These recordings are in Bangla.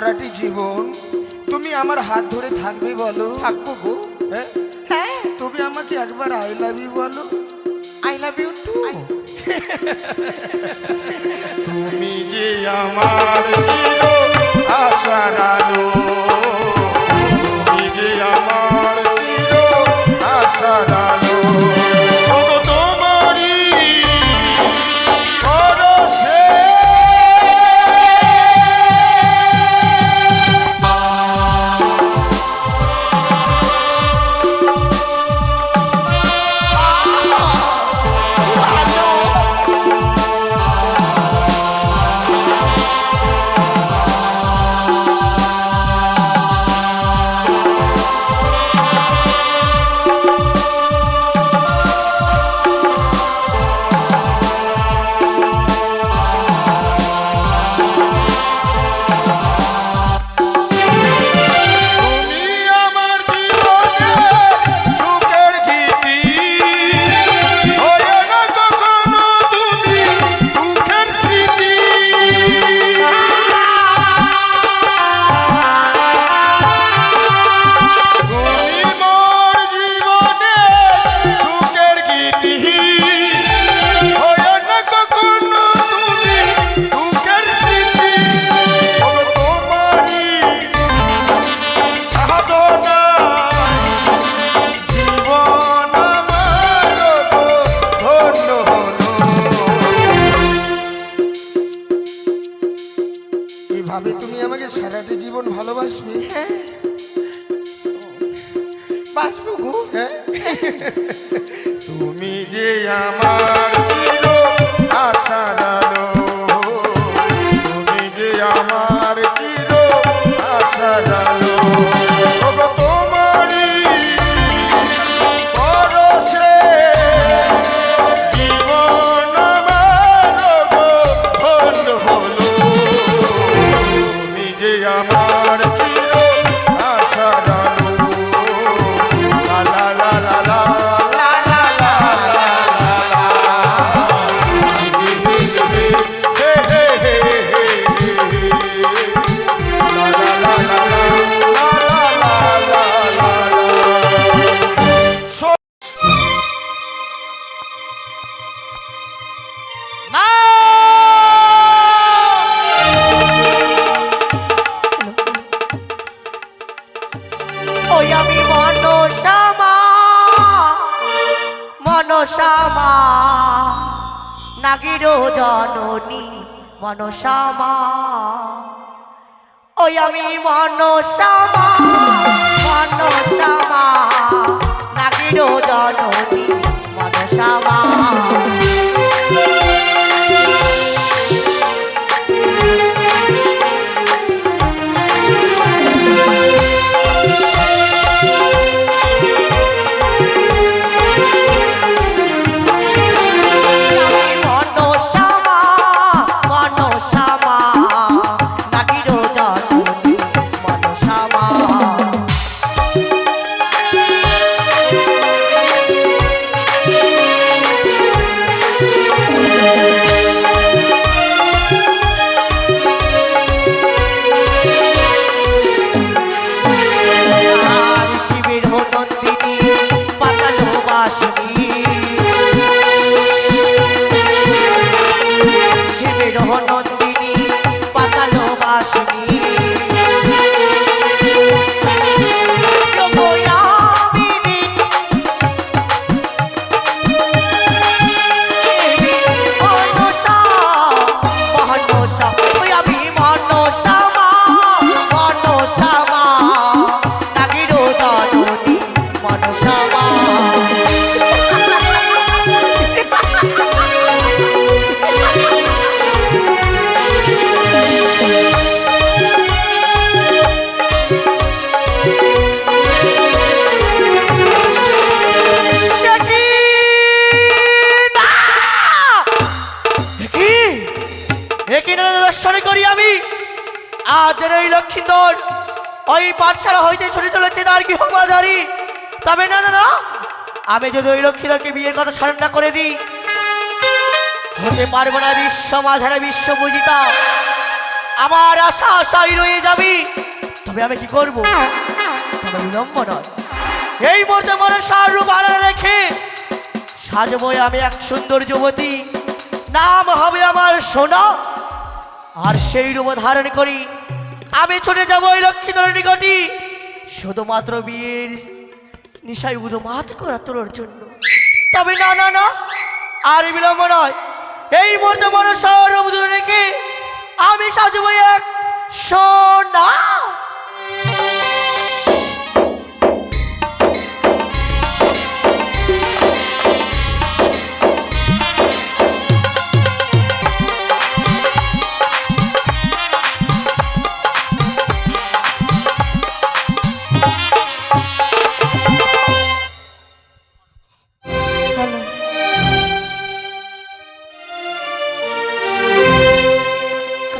সারাটি জীবন তুমি আমার হাত ধরে থাকবে বলো? থাকবো গো। হ্যাঁ, তুমি আমাকে একবার আই লাভ ইউ বলো। I love you too. তুমি যে আমার চির আশার আলো, তুমি যে আমার চির আশার আলো। ভাবে তুমি আমাকে সারাটি জীবন ভালোবাসবে? হ্যাঁ, বাসবো গো। তুমি যে আমার চির আশার আলো, তুমি যে আমার চির আশার আলো। তোমারই পরশে জীবন আমার ধন্য হলো। তুমি যে আমার চির আশার আলো। লা লা লা লা লা। ওই আমি মনসামা, মনসামা নাগির জননী মনসামা। ওই আমি মনসামা, মনসামা নাগির জননী মনসামা। লক্ষিন্দর ওই পাঠশালা হইতে ছুটে চলেছে তার গৃহবাজারি। তবে না না না, আমি যদি ওই লক্ষিন্দরকে বিয়ের কথা স্মরণ না করে দিই, হতে পারবো না বিশ্ব মাঝারে বিশ্ব পূজিতা। আমার আশা আশাই রয়ে যাবি। তবে আমি কি করব? তবে বিলম্ব নয়, এই মুহূর্তে মনসার রূপ আড়ালে রেখে সাজবো আমি এক সুন্দর যুবতী, নাম হবে আমার সোনা। আর সেই রূপ ধারণ করি আমি ছুটে যাবো ওই লক্ষ্মীধরের নিকটে, শুধুমাত্র বিয়ের নিশায় উদমাত করা তোর জন্য। তবে না না না, আর বিলম্ব নয়, এই মুহূর্তে মনসার রূপ দূরে রেখে আমি সাজবো এক সোনা।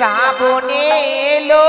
শ্রাবণে এলো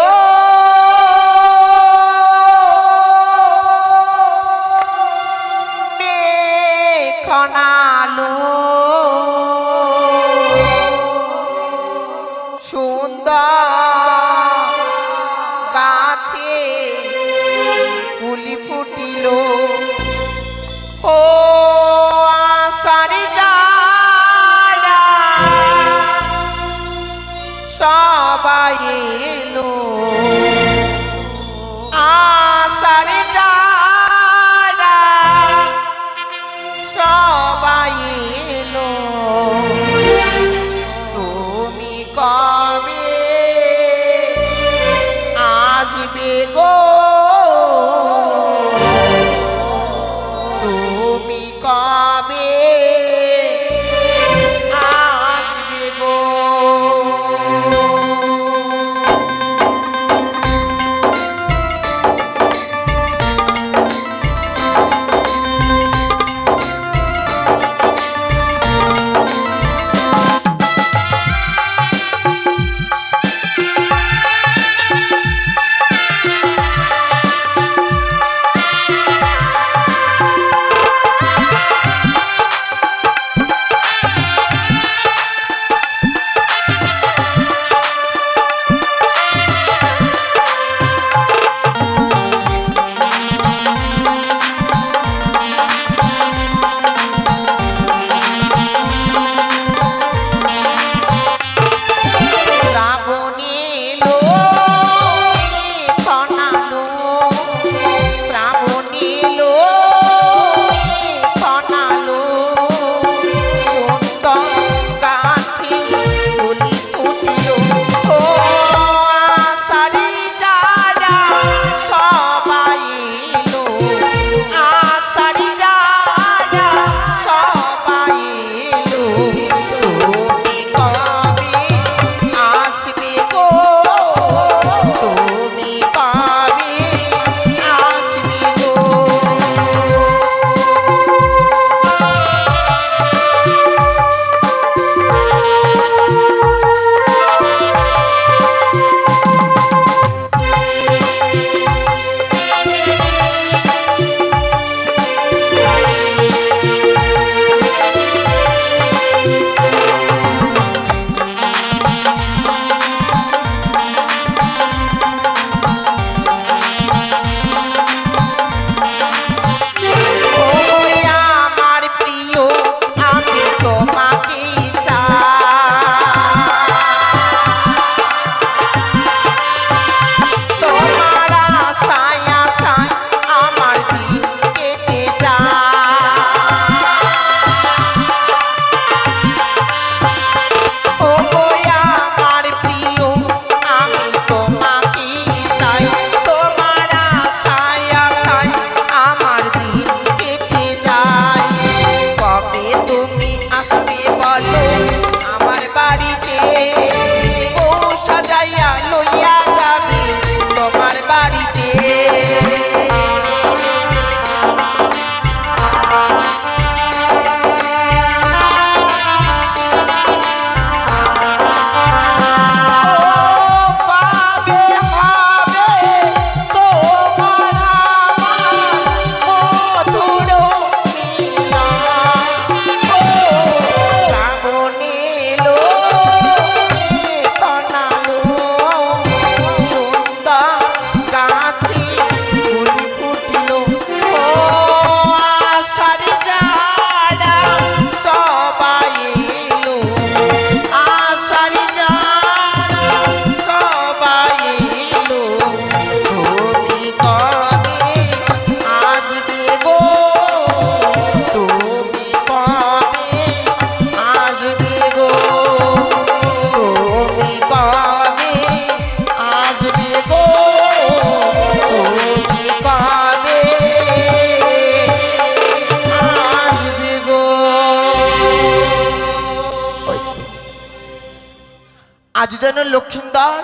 যেন লক্ষিন্দর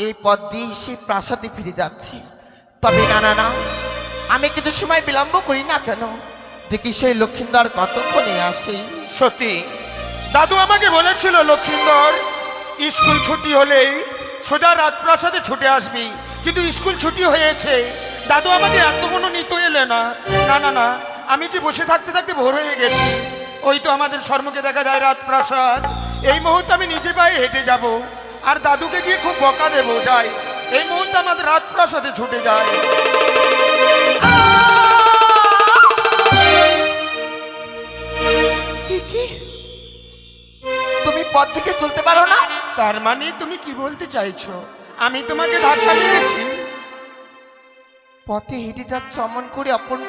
এই পথ দিয়ে সে প্রাসাদে ফিরে যাচ্ছে। তবে না না না, আমি কিছু সময় বিলম্ব করি না কেন, দেখি সেই লক্ষিন্দর কতক্ষণে আসে। সত্যি দাদু আমাকে বলেছিল লক্ষিন্দর স্কুল ছুটি হলেই সোজা রাজপ্রাসাদে ছুটে আসবি, কিন্তু স্কুল ছুটি হয়েছে। দাদু আমাকে এত কোনো নিতে এলে না। না না না, আমি যে বসে থাকতে থাকতে ভোর হয়ে গেছি। ওই তো আমাদের সম্মুখে দেখা যায় রাজপ্রাসাদ। এই মুহূর্তে আমি নিজে পায়ে হেঁটে যাব, আর দাদুকে গিয়ে খুব বকা দেবো। যাই, এই মুহূর্তে আমাদের রাজপ্রাসাদে ছুটে যায়। তুমি পথ থেকে চলতে পারো না? তার মানে তুমি কি বলতে চাইছো? আমি তোমাকে ধাক্কা মেরেছি? পথে হেঁটে যাচ্ছ, অমন করে অপর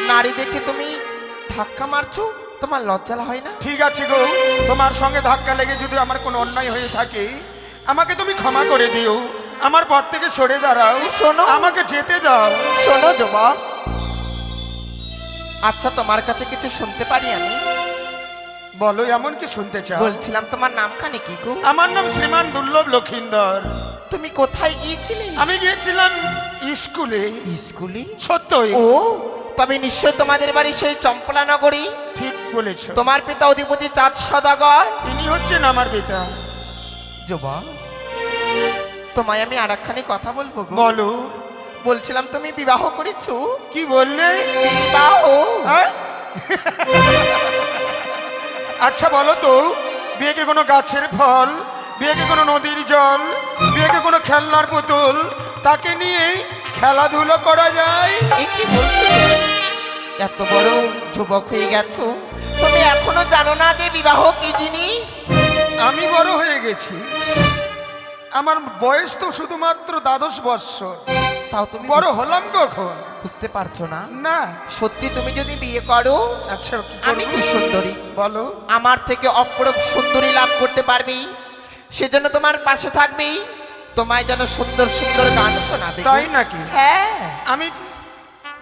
নারী দেখে তুমি ধাক্কা মারছো, তোমার লজ্জা হয় না? ঠিক আছে গো, তোমার সঙ্গে ধাক্কা লেগে যদি আমার কোনো অন্যায় হয়ে থাকে আমাকে তুমি ক্ষমা করে দিও। আমার পথ থেকে সরে দাঁড়াও, শোনো, আমাকে যেতে দাও। শোনো যুবক, আচ্ছা তোমার কাছে কিছু শুনতে পারি আমি? বলো, এমন কি শুনতে চাও? বলছিলাম তোমার নামখানে কি গো? আমার নাম শ্রীমান দুর্লভ লক্ষিন্দর। তুমি কোথায় গিয়েছিলে? আমি গিয়েছিলাম স্কুলে। স্কুলে? সত্যই। ও, তবে নিশ্চয় তোমাদের বাড়ি সেই চম্পলা নগরী। ঠিক বলেছো। তোমার পিতা অধিপতি চাঁদ সদাগর তিনি হচ্ছেন আমার পিতা। যুবক, তোমায় আমি আর একখানি কথা বলবো গো। বলো। বলছিলাম তুমি বিবাহ করেছো? কি বললে? বিবাহ? হ্যাঁ? আচ্ছা বলো তো, বিয়েকে কোনো গাছের ফল, বিয়েকে কোনো নদীর জল, বিয়েকে কোনো খেলনার পুতুল, তাকে নিয়ে খেলাধুলো করা যায়? এ কি বলছো? এত বড় যুবক হয়ে গেছো, তুমি এখনো জানো না যে বিবাহ কি জিনিস? আমি বড় হয়ে গেছি, আমার বয়স তো শুধুমাত্র 12 বৎসর। তাও তুমি বড় হলাম কখন? বুঝতে পারছো না? না। সত্যি তুমি যদি বিয়ে করো, আচ্ছা আমি কি সুন্দরী, বলো। আমার থেকে অপরূপ সুন্দরী লাভ করতে পারবি, সেজন্য তোমার পাশে থাকবি, তোমায় যেন সুন্দর সুন্দর গান শোনাবে। তাই নাকি? হ্যাঁ। আমি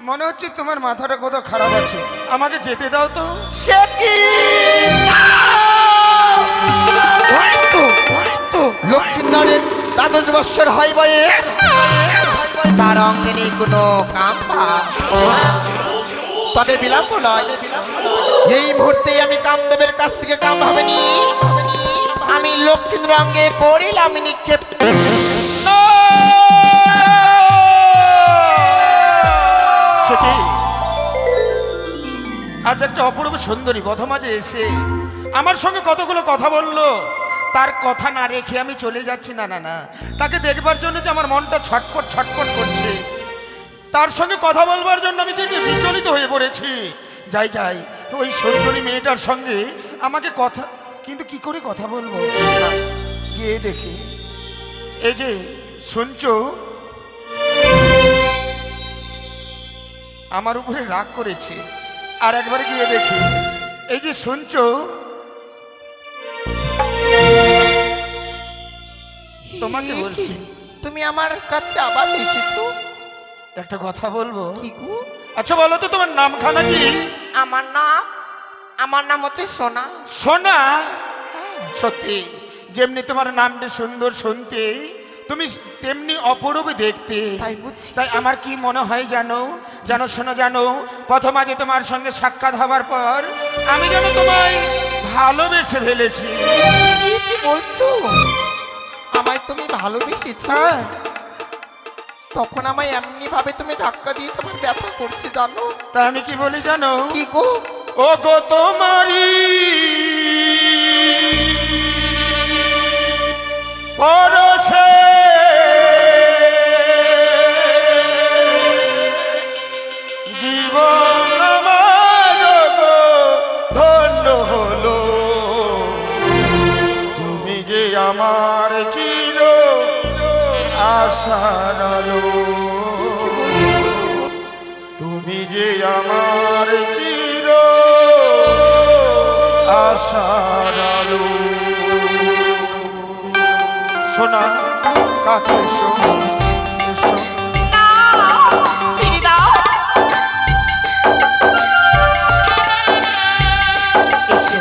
মনে হচ্ছে তোমার মাথাটা কোথাও খারাপ আছে, আমাকে যেতে দাও তো। সে কি? লক্ষিন্দরের 12 বৎসর হয় বয়স, তার অঙ্গে নেই কোনো কাম ভাব। তবে বিলম্ব নয়, এই মুহূর্তে আমি কামদেবের কাছ থেকে কাম ভাবে নিয়ে আমি লক্ষিন্দর অঙ্গে করিলাম নিক্ষেপ। সত্যি আজ একটা অপূর্ব সুন্দরী মাঝে এসে আমার সঙ্গে কতগুলো কথা বললো, তার কথা না রেখে আমি চলে যাচ্ছি। না না না, তাকে দেখবার জন্য যে আমার মনটা ছটফট ছটফট করছে, তার সঙ্গে কথা বলবার জন্য আমি যে বিচলিত হয়ে পড়েছি। যাই যাই, ওই সুন্দরী মেয়েটার সঙ্গে আমাকে কথা, কিন্তু কি করে কথা বলবো, না, গিয়ে দেখি। এই যে শুনছো, আমার উপরে রাগ করেছে। আর একবার গিয়ে দেখি। এই যে শুনছো, তোমাকে বলছি। তুমি আমার কাছে আবার এসেছো? একটা কথা বলবো? কি গো? আচ্ছা বলো তো, তোমার নামখানা কি? আমার নাম হচ্ছে সোনা। সোনা? সত্যি, যেমনি তোমার নামটা সুন্দর শুনতে, তুমি তেমনি অপরূপ দেখতে। তাই বুঝছি। তাই আমার কি মনে হয় জানো, জানো শোনা, জানো প্রথম আজ তোমার সঙ্গে সাক্ষাৎ হবার পর আমি যেন তোমায় ভালোবেসে ফেলেছি। কি বলছো? আমায় তুমি ভালোবেসেছো? হ্যাঁ। তখন আমায় এমনি ভাবে তুমি ধাক্কা দিয়েছো, আমার ব্যথা করছে জানো। তা আমি কি বলি জানো? কি গো? ও গো তোমারি পরশে জীবন আমার গো ধন্য হলো, তুমি যে আমার চির আশার আলো, তুমি যে আমার চির আশার আলো। সোনা কাছে এসো, এসো। চিনি দাও। এসো।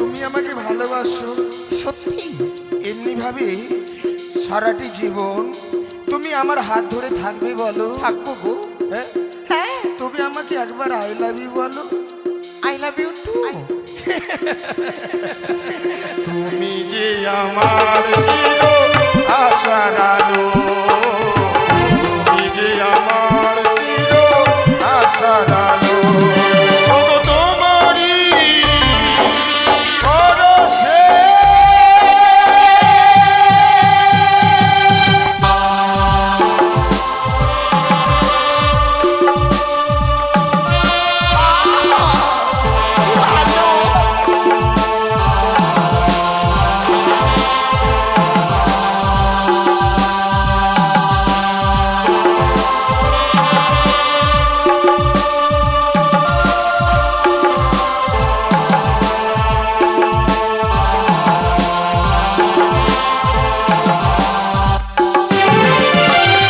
তুমি আমাকে ভালোবাসো সত্যি এমনি ভাবে সারাটি জীবন তুমি আমার হাত ধরে থাকবে বলো? থাকবো গো। হ্যাঁ, হ্যাঁ, তবে আমাকে একবার আই লাভ ইউ বলো। I love you too. তুমি যে আমার চির আশার আলো, তুমি যে আমার চির আশার আলো। ওগো তোমারই পরশে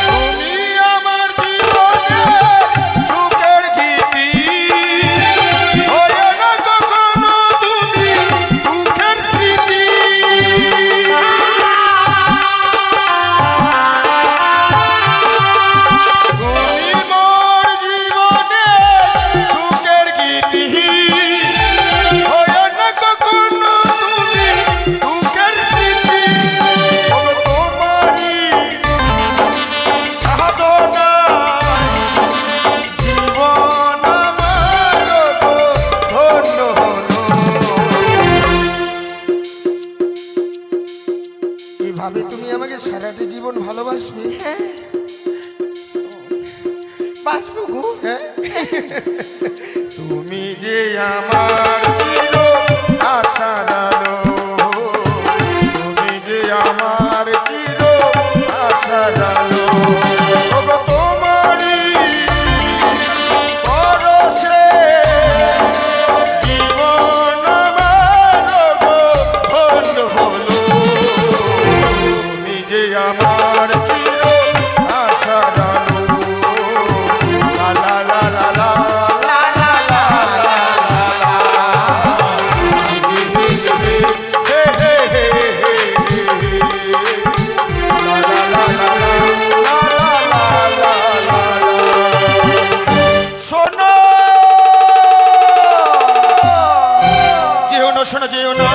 তুমি আমার জীবনের সুখের গীতি, হয়ে না কখনো তুমি দুঃখের স্মৃতি। তুমি মোর জীবনের সুখের গীতি, হয়ে না কখনো তুমি দুঃখের স্মৃতি। ওগো তোমারই সাধনা জীবন আমার গো ধন্য হলো। এভাবে তুমি আমাকে সারাটি জীবন ভালোবাসবে? বাঁচবো গো। হ্যাঁ? তুমি যে আমার চির আশার আলো, তুমি যে আমার চির আশার আলো। ওগো তোমারই পরশে জীবন আমার গো ধন্য হলো। তুমি যে আমার চির আশার আলো। লা লা লা লা লা। লা লা লা লা লা লা। হে হে হে হে হে। লা লা লা লা লা। লা লা লা লা লা লা। শোনো, যেও না, শোনো, যেও না।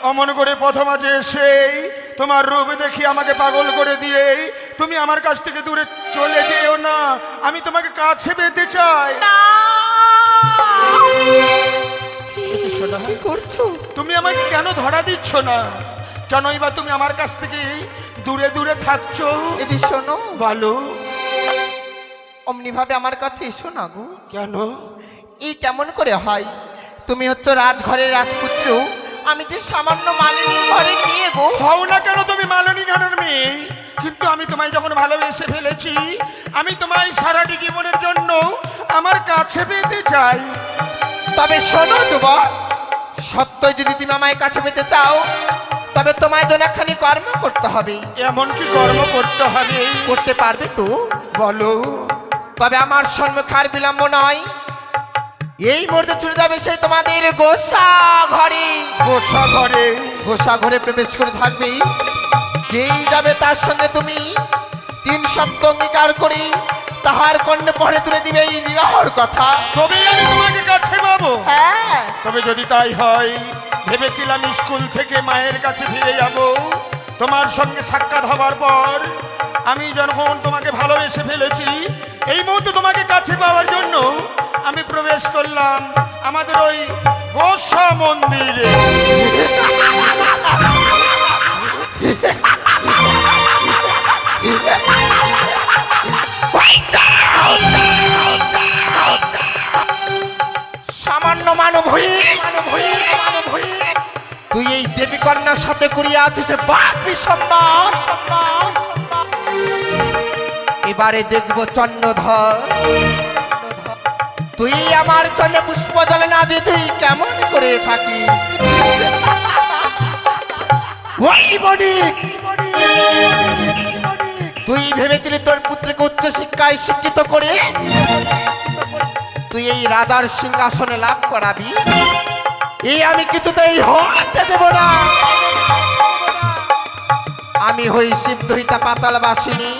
অমন করে প্রথম আজ এসেই তোমার রূপ দেখি আমাকে পাগল করে দিয়ে তুমি আমার কাছ থেকে দূরে চলে যেও না। আমি তোমাকে কাছে পেতে চাই। একে শোনো, কি করছো? তুমি আমাকে কেন ধরা দিচ্ছ না? কেনই বা তুমি আমার কাছ থেকে দূরে দূরে থাকছো? এদি শোনো, বলো। অমনি ভাবে আমার কাছে এসো না গো। কেন? এই কেমন করে হয়? তুমি হচ্ছে রাজঘরের রাজপুত্র, আমি যে সামান্য মালিনী ঘরে নিয়ে গো। হও না কেন তুমি মালনী ঘরের মেয়ে, কিন্তু আমি তোমায় যখন ভালোবেসে ফেলেছি, আমি তোমায় সারাটি জীবনের জন্য আমার কাছে পেতে চাই। তবে শোনো যুবক, সত্যই যদি তুমি আমায় কাছে পেতে চাও, তবে তোমায় যেন একখানি কর্ম করতে হবে। এমন কি কর্ম করতে হবে? করতে পারবে তো? বলো। তবে আমার সম্মুখে আর বিলম্ব নয়, এই মুহূর্তে চলে যাবে সেই তোমাদের গোসা ঘরে। গোসা ঘরে? গোসা ঘরে প্রবেশ করে থাকবে, যেই যাবে তার সঙ্গে তুমি 3 সত্য অঙ্গীকার করে তাহার কর্ণে পড়ে তুলে দিবে এই বিবাহর কথা। তবে আমি তোমাকে কাছে পাবো। হ্যাঁ, তবে যদি তাই হয়, ভেবেছিলাম স্কুল থেকে মায়ের কাছে ফিরে যাব। তোমার সঙ্গে সাক্ষাৎ হবার পর আমি যখন তোমাকে ভালোবেসে ফেলেছি, এই মুহূর্তে তোমাকে কাছে পাওয়ার জন্য আমি প্রবেশ করলাম আমাদের ওই গোসা মন্দিরে। সামান্য মানব হয়ে তুই এই দেবী কন্যার সাথে করিয়া আছিস বাদ বিসম্মান। এবারে দেখবো চন্দ্রধর, তুই আমার চন্দ্র পুষ্প জলে না দিয়ে তুই কেমন করে থাকি। ওই বণিক, তুই ভেবেছিলি তোর পুত্রকে উচ্চ শিক্ষায় শিক্ষিত করে তুই এই রাধার সিংহাসনে লাভ করাবি। এই আমি কিছুতেই হতে দেব না। আমি হই শিবদহিতা পাতাল বাসিনী,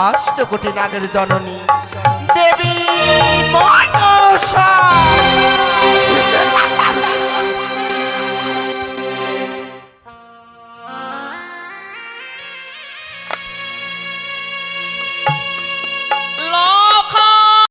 8 কোটি নাগের জননী দেবী মা।